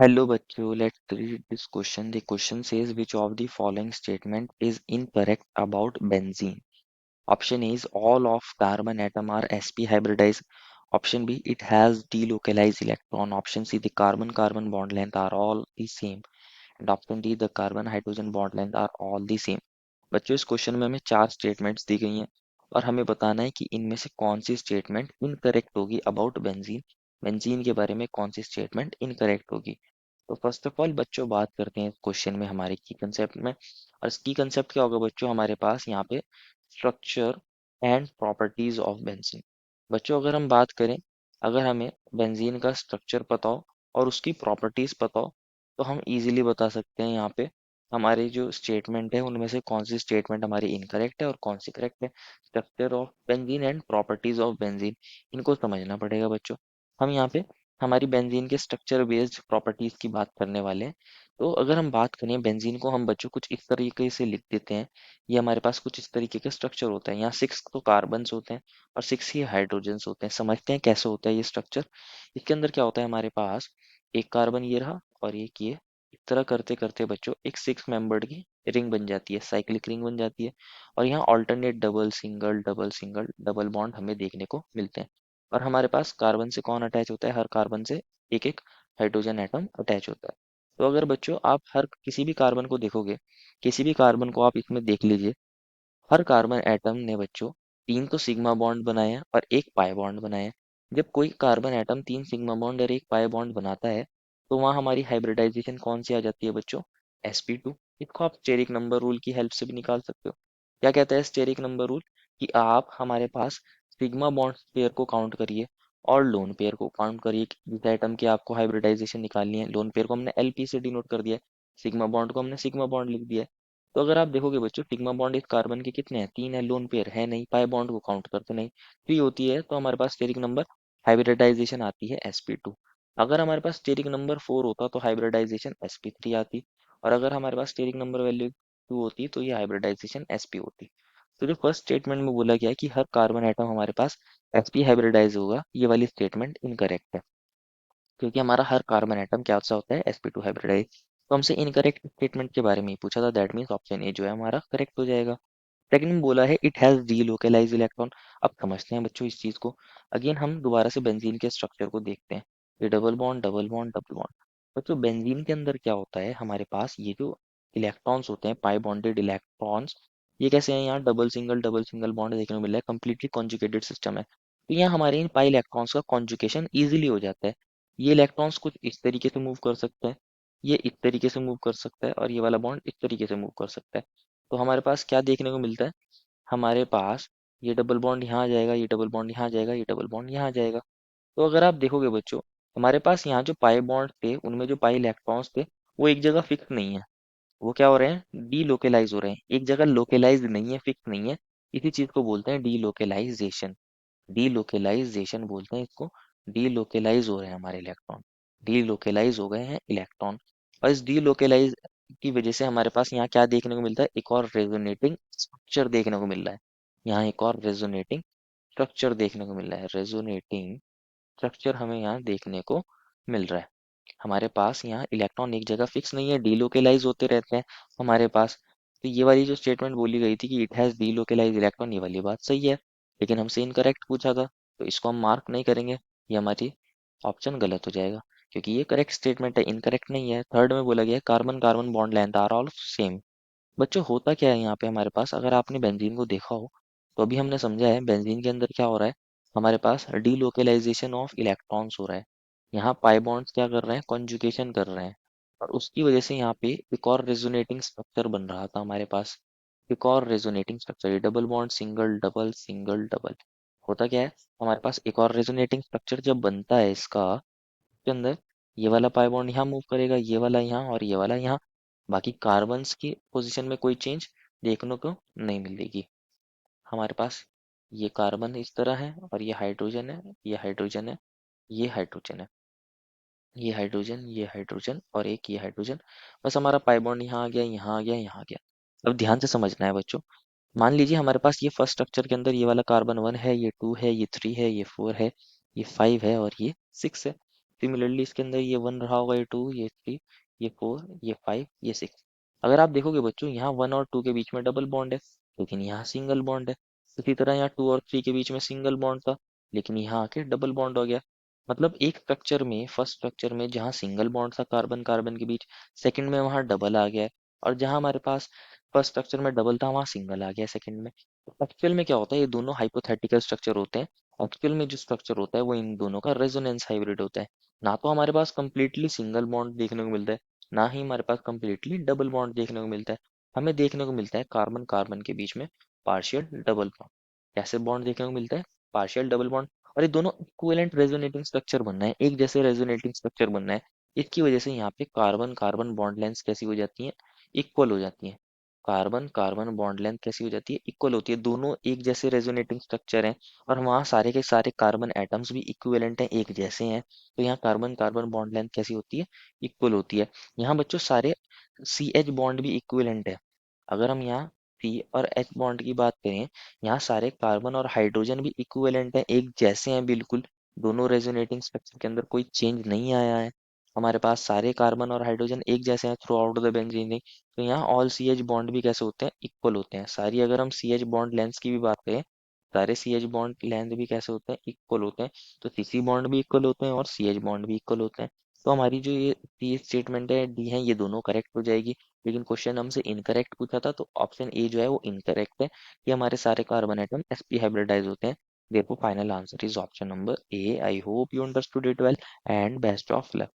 Hello बच्चों, let's read this question. The question says which of the following statement is incorrect about benzene? Option A is all of carbon atom are sp hybridized. Option B, it has delocalized electron. Option C, the carbon-carbon bond length are all the same. And option D, the carbon hydrogen bond length are all the same. बच्चों इस question में हमें चार statements दी गई हैं और हमें बताना है कि इनमें से कौन सी स्टेटमेंट इनकरेक्ट होगी अबाउट बेंजीन। बेंजीन के बारे में कौन सी स्टेटमेंट इनकरेक्ट होगी। तो फर्स्ट ऑफ ऑल बच्चों बात करते हैं क्वेश्चन में हमारे की कंसेप्ट में। और इस की कंसेप्ट क्या होगा बच्चों, हमारे पास यहाँ पे structure and properties of benzene. बच्चों अगर हम बात करें, अगर हमें बेंजीन का स्ट्रक्चर पता हो और उसकी प्रॉपर्टीज पता हो तो हम इजीली बता सकते हैं यहाँ पे हमारी जो स्टेटमेंट है उनमें से कौन सी स्टेटमेंट हमारी इनकरेक्ट है और कौन सी करेक्ट है। Structure of benzene and properties of benzene, इनको समझना पड़ेगा बच्चों। हम यहाँ पे हमारी बेंजीन के स्ट्रक्चर बेस्ड प्रॉपर्टीज की बात करने वाले हैं। तो अगर हम बात करें बेंजीन को, हम बच्चों कुछ इस तरीके से लिख देते हैं। ये हमारे पास कुछ इस तरीके का स्ट्रक्चर होता है। यहाँ 6 तो कार्बन्स होते हैं और 6 ही हाइड्रोजन्स होते हैं। समझते हैं कैसे होता है ये स्ट्रक्चर। इसके अंदर क्या होता है, हमारे पास एक कार्बन ये रहा और एक ये। इस तरह करते करते बच्चों एक 6 मेंबर्ड की रिंग बन जाती है, साइक्लिक रिंग बन जाती है। और यहाँ alternate double single double bond हमें देखने को मिलते हैं। और हमारे पास कार्बन से कौन अटैच होता है, हर कार्बन से एक एक हाइड्रोजन एटम अटैच होता है। तो अगर बच्चों आप हर किसी भी कार्बन को देखोगे, किसी भी कार्बन को आप इसमें देख लीजिए, हर कार्बन एटम ने बच्चों 3 तो सिग्मा बॉन्ड बनाए हैं और एक पाई बॉन्ड बनाया है। जब कोई कार्बन एटम 3 सिग्मा बॉन्ड और एक पाई बॉन्ड बनाता है तो वहाँ हमारी हाइब्रिडाइजेशन कौन सी आ जाती है बच्चों, sp2। इसको आप स्टेरिक नंबर रूल की हेल्प से भी निकाल सकते हो। क्या कहता है स्टेरिक नंबर रूल, कि आप हमारे पास सिग्मा बॉन्ड पेयर को काउंट करिए और लोन पेयर को काउंट करिए कि जिस एटम की आपको हाइब्रिडाइजेशन निकालनी है। लोन पेयर को हमने एलपी से डिनोट कर दिया है, सिग्मा बॉन्ड को हमने सिग्मा बॉन्ड लिख दिया है। तो अगर आप देखोगे बच्चों, सिग्मा बॉन्ड इस कार्बन के कितने हैं, 3 है, लोन पेयर है नहीं, पाई बॉन्ड को काउंट करते नहीं, 3 होती है, तो हमारे पास स्टेरिक नंबर हाइब्रिडाइजेशन आती है sp2। अगर हमारे पास स्टेरिक नंबर 4 होता तो हाइब्रिडाइजेशन sp3 आती। और अगर हमारे पास स्टेरिक नंबर वैल्यू 2 होती तो ये हाइब्रिडाइजेशन sp होती। तो जो फर्स्ट स्टेटमेंट में बोला गया है कि हर कार्बन एटम हमारे पास sp हाइब्रिडाइज होगा, ये वाली स्टेटमेंट इनकरेक्ट है। क्योंकि हमारा हर कार्बन एटम क्या सा होता है, sp2 हाइब्रिडाइज। तो हमसे इनकरेक्ट स्टेटमेंट के बारे में ही पूछा था, दैट मीन्स ऑप्शन ए जो है हमारा करेक्ट हो जाएगा। सेकंड में बोला है इट हैज डीलोकलाइज इलेक्ट्रॉन। अब समझते हैं बच्चों इस चीज को। अगेन हम दोबारा से बेंजीन के स्ट्रक्चर को देखते हैं। ये double bond double bond double bond. बच्चों बेंजीन के अंदर क्या होता है, हमारे पास ये जो इलेक्ट्रॉन्स होते हैं, पाई बॉन्डेड इलेक्ट्रॉन्स, ये कैसे हैं, यहाँ डबल सिंगल बॉन्ड देखने को मिल रहा है, कंप्लीटली कॉन्जुगेटेड सिस्टम है। तो यहाँ हमारे इन पाई इलेक्ट्रॉन्स का कॉन्जुगेशन इजिली हो जाता है। ये इलेक्ट्रॉन्स कुछ इस तरीके से मूव कर सकते हैं, ये इस तरीके से मूव कर सकता है और ये वाला बॉन्ड इस तरीके से मूव कर सकता है। तो हमारे पास क्या देखने को मिलता है, हमारे पास ये डबल बॉन्ड यहाँ आ जाएगा, ये डबल बॉन्ड यहाँ आ जाएगा, ये डबल बॉन्ड यहाँ आ जाएगा। तो अगर आप देखोगे बच्चों, हमारे पास यहाँ जो पाई बॉन्ड थे उनमें जो पाई इलेक्ट्रॉन्स थे वो एक जगह फिक्स नहीं है। वो क्या हो रहे हैं, डीलोकेलाइज हो रहे हैं, एक जगह लोकेलाइज नहीं है, फिक्स नहीं है। इसी चीज को बोलते हैं डीलोकेलाइजेशन। डीलोकेलाइजेशन बोलते हैं इसको। डीलोकेलाइज हो रहे हैं हमारे इलेक्ट्रॉन, डीलोकेलाइज हो गए हैं इलेक्ट्रॉन। और इस डीलोकेलाइज की वजह से हमारे पास यहाँ क्या देखने को मिलता है, एक और रेजोनेटिंग स्ट्रक्चर देखने को मिल रहा है। यहाँ एक और रेजोनेटिंग स्ट्रक्चर देखने को मिल रहा है, रेजोनेटिंग स्ट्रक्चर हमें यहाँ देखने को मिल रहा है। हमारे पास यहाँ इलेक्ट्रॉन एक जगह फिक्स नहीं है, डीलोकेलाइज होते रहते हैं हमारे पास। तो ये वाली जो स्टेटमेंट बोली गई थी कि इट हैज डीलोकेलाइज इलेक्ट्रॉन, ये वाली बात सही है। लेकिन हमसे इनकरेक्ट पूछा था तो इसको हम मार्क नहीं करेंगे, ये हमारी ऑप्शन गलत हो जाएगा। क्योंकि ये करेक्ट स्टेटमेंट है, इनकरेक्ट नहीं है। थर्ड में बोला गया है carbon carbon bond length are all same. बच्चों होता क्या है यहाँ पे हमारे पास, अगर आपने बेंजीन को देखा हो तो अभी हमने समझा है बेंजीन के अंदर क्या हो रहा है, हमारे पास डीलोकेलाइजेशन ऑफ इलेक्ट्रॉन्स हो रहा है। यहाँ पाई बॉन्ड्स क्या कर रहे हैं, कॉन्जुगेशन कर रहे हैं। और उसकी वजह से यहाँ पे एक और रेजोनेटिंग स्ट्रक्चर बन रहा था हमारे पास। एक और रेजोनेटिंग स्ट्रक्चर, ये डबल बॉन्ड सिंगल डबल। होता क्या है, हमारे पास एक और रेजोनेटिंग स्ट्रक्चर जब बनता है इसका, के अंदर ये वाला पाई बॉन्ड यहाँ मूव करेगा, ये वाला यहाँ और ये वाला यहाँ। बाकी कार्बन्स की पोजीशन में कोई चेंज देखने को नहीं मिलेगी। हमारे पास ये कार्बन इस तरह है और ये हाइड्रोजन है, ये हाइड्रोजन है, ये हाइड्रोजन है, ये हाइड्रोजन और एक ये हाइड्रोजन। बस हमारा पाई बॉन्ड यहाँ आ गया, यहाँ आ गया, यहाँ आ गया। अब ध्यान से समझना है बच्चों। मान लीजिए हमारे पास ये फर्स्ट स्ट्रक्चर के अंदर ये वाला कार्बन 1 है, ये 2 है, ये 3 है, ये 4 है, ये 5 है और ये 6 है। सिमिलरली इसके अंदर ये 1 रहा होगा, ये 2, ये 3, ये 4, ये 5, ये 6। अगर आप देखोगे बच्चों, यहाँ 1 और 2 के बीच में डबल बॉन्ड है, लेकिन यहाँ सिंगल बॉन्ड है। इसी तरह यहाँ 2 और 3 के बीच में सिंगल बॉन्ड था, लेकिन यहाँ आके डबल बॉन्ड हो गया। मतलब एक स्ट्रक्चर में, फर्स्ट स्ट्रक्चर में जहाँ सिंगल बॉन्ड था कार्बन कार्बन के बीच, सेकंड में वहाँ डबल आ गया है। और जहाँ हमारे पास फर्स्ट स्ट्रक्चर में डबल था, वहाँ सिंगल आ गया सेकंड में। तो एक्चुअल में क्या होता है, ये दोनों हाइपोथेटिकल स्ट्रक्चर होते हैं। एक्चुअल में जो स्ट्रक्चर होता है वो इन दोनों का रेजोनेंस हाइब्रिड होता है। ना तो हमारे पास कंप्लीटली सिंगल बॉन्ड देखने को मिलता है, ना ही हमारे पास कंप्लीटली डबल बॉन्ड देखने को मिलता है। हमें देखने को मिलता है कार्बन कार्बन के बीच में पार्शियल डबल बॉन्ड। कैसे बॉन्ड देखने को मिलता है? Partial double bond. और ये दोनों इक्विवेलेंट रेजोनेटिंग स्ट्रक्चर बनना है, एक जैसे रेजोनेटिंग स्ट्रक्चर बनना है। इसकी वजह से यहाँ पे कार्बन कार्बन बॉन्ड लेंथ कैसी हो जाती है? इक्वल हो जाती है। कार्बन कार्बन बॉन्ड लेंथ कैसी हो जाती है? इक्वल होती है। दोनों एक जैसे रेजोनेटिंग स्ट्रक्चर हैं, और वहाँ सारे के सारे कार्बन एटम्स भी इक्विवेलेंट हैं, एक जैसे हैं। तो यहाँ कार्बन कार्बन बॉन्ड लेंथ कैसी होती है? इक्वल होती है। यहाँ बच्चों सारे सी एच बॉन्ड भी इक्विवेलेंट है। अगर हम यहाँ सी और एच बॉन्ड की बात करें, यहाँ सारे कार्बन और हाइड्रोजन भी इक्विवेलेंट हैं, एक जैसे हैं बिल्कुल। दोनों रेजोनेटिंग स्ट्रक्चर के अंदर कोई चेंज नहीं आया है। हमारे पास सारे कार्बन और हाइड्रोजन एक जैसे हैं थ्रू आउट द बेंजीन। तो यहाँ ऑल सी एच बॉन्ड भी कैसे होते हैं? इक्वल होते हैं सारी। अगर हम सी एच बॉन्ड लेंथ की भी बात करें, सारे सी एच बॉन्ड लेंथ भी कैसे होते हैं? इक्वल होते हैं। तो सी सी बॉन्ड भी इक्वल होते हैं और सी एच बॉन्ड भी इक्वल होते हैं। तो हमारी जो ये सी स्टेटमेंट है डी है, ये दोनों करेक्ट हो जाएगी। लेकिन क्वेश्चन हमसे इनकरेक्ट पूछा था, तो ऑप्शन ए जो है वो इनकरेक्ट है। ये हमारे सारे कार्बन एटम sp हाइब्रिडाइज होते हैं। therefore final answer is option number A. I hope you understood it well, and best of luck.